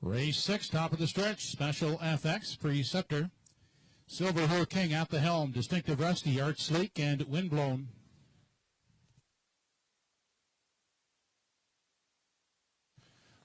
Race 6, top of the stretch, Special FX, Preceptor. Silver Hill King at the helm, Distinctive Rusty, Art Sleek, and Windblown.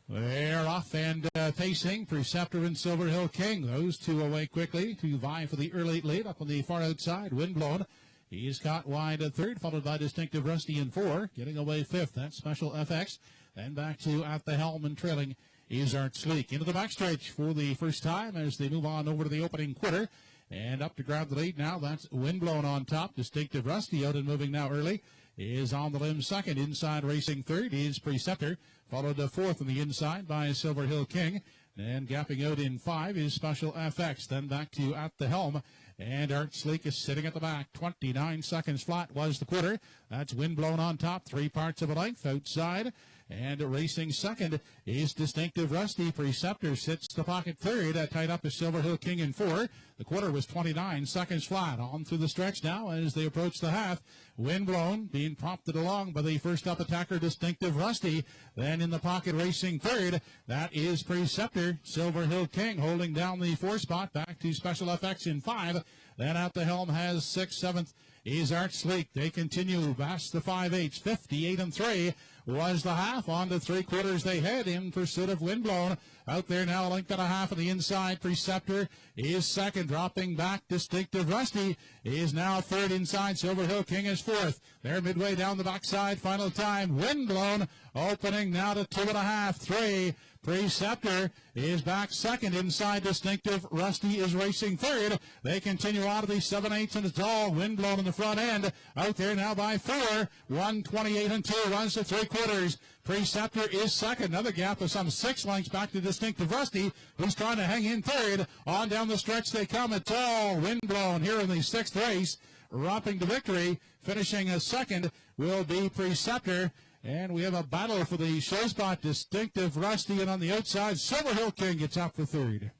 They're off and facing Preceptor and Silver Hill King. Those two away quickly to vie for the early lead up on the far outside. Windblown, he's caught wide at third, followed by Distinctive Rusty in 4. Getting away fifth, that's Special FX. Then back to at the helm and trailing is Art Sleek. Into the backstretch for the first time as they move on over to the opening quarter. And up to grab the lead now, that's Windblown on top. Distinctive Rusty out and moving now early is on the limb second. Inside racing third is Preceptor, followed to fourth on the inside by Silver Hill King. And gapping out in 5 is Special FX. Then back to at the helm. And Art Sleek is sitting at the back. 29 seconds flat was the quarter. That's Windblown on top, 3 parts of a length outside. And racing second is Distinctive Rusty. Preceptor sits the pocket third, tied up as Silver Hill King in 4. The quarter was 29 seconds flat. On through the stretch now as they approach the half. Windblown being prompted along by the first up attacker, Distinctive Rusty. Then in the pocket racing third, that is Preceptor. Silver Hill King holding down the 4 spot. Back to Special FX in 5. Then at the helm has 6th, 7th is Art Sleek. They continue past the 5/8, 58 and 3 was the half. On to 3/4 they head in pursuit of Windblown. Out there now, a length and a half on the inside. Preceptor is second, dropping back. Distinctive Rusty is now third inside. Silver Hill King is fourth. They're midway down the backside. Final time, Windblown opening now to 2.5, 3. Preceptor is back second inside. Distinctive Rusty is racing third. They continue out of the 7/8 and it's all Windblown in the front end. Out there now by 4. 1:28 and 2 runs to 3/4. Preceptor is second. Another gap of some 6 lengths back to Distinctive Rusty, who's trying to hang in third. On down the stretch they come. It's all Windblown here in the 6th race. Romping to victory. Finishing as second will be Preceptor. And we have a battle for the show spot. Distinctive Rusty, and on the outside, Silver Hill King gets out for third.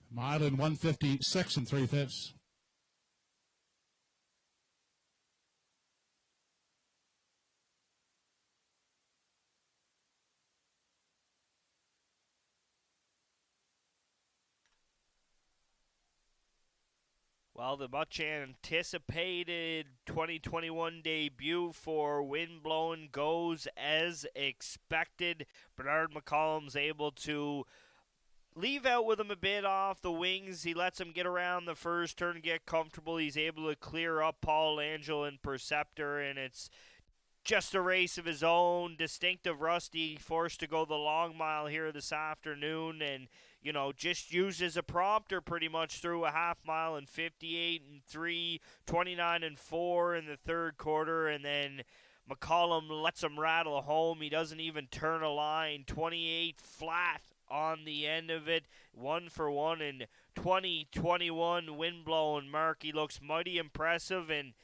Mile in 1:56 and 3/5. Well, the much anticipated 2021 debut for Windblown goes as expected. Bernard McCollum's able to leave out with him a bit off the wings. He lets him get around the first turn, get comfortable. He's able to clear up Paul Angel and Preceptor, and it's just a race of his own. Distinctive Rusty forced to go the long mile here this afternoon, and just used as a prompter pretty much through a half mile in 58 and 3, 29 and 4 in the third quarter, and then McCollum lets him rattle home. He doesn't even turn a line. 28 flat on the end of it. 1 for 1 in 2021 Windblown. Mark, he looks mighty impressive, and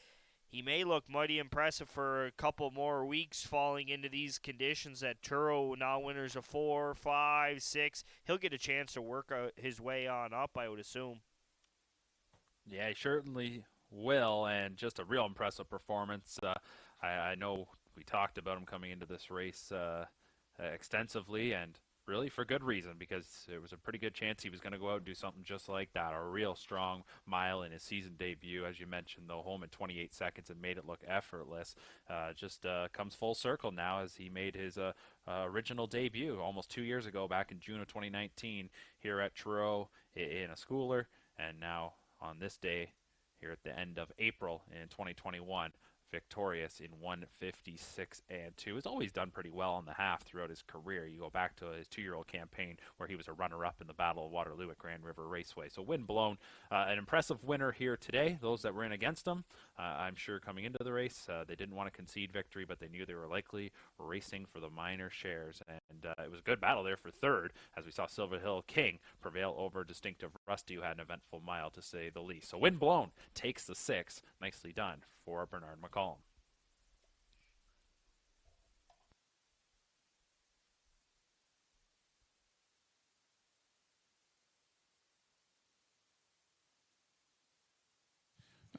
he may look mighty impressive for a couple more weeks falling into these conditions at Truro. Now winners of 4, 5, 6. He'll get a chance to work his way on up, I would assume. Yeah, he certainly will, and just a real impressive performance. I know we talked about him coming into this race extensively, and really for good reason, because there was a pretty good chance he was going to go out and do something just like that. A real strong mile in his season debut, as you mentioned, though, home in 28 seconds and made it look effortless. Just comes full circle now as he made his original debut almost 2 years ago, back in June of 2019, here at Truro in a schooler, and now on this day here at the end of April in 2021. Victorious in 1:56 and 2. He's always done pretty well on the half throughout his career. You go back to his 2-year-old campaign where he was a runner-up in the Battle of Waterloo at Grand River Raceway. So Windblown, an impressive winner here today. Those that were in against him, I'm sure coming into the race, they didn't want to concede victory, but they knew they were likely racing for the minor shares. And it was a good battle there for third, as we saw Silver Hill King prevail over Distinctive Rusty, who had an eventful mile to say the least. So Windblown takes the 6. Nicely done for Bernard McCollum.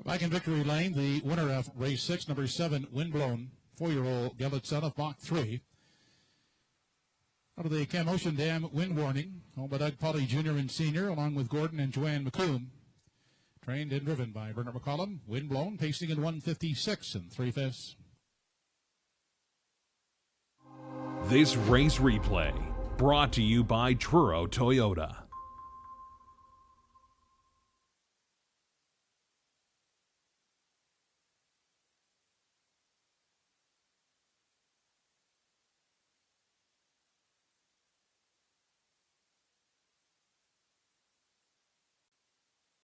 Back in victory lane, the winner of race 6, number 7, Windblown, 4-year-old gelded son of Mach 3. Out of the Cam Ocean Dam wind warning, owned by Doug Polly Jr. and Sr., along with Gordon and Joanne McComb. Trained and driven by Bernard McCollum. Windblown, pacing in 156 3/5. This race replay brought to you by Truro Toyota.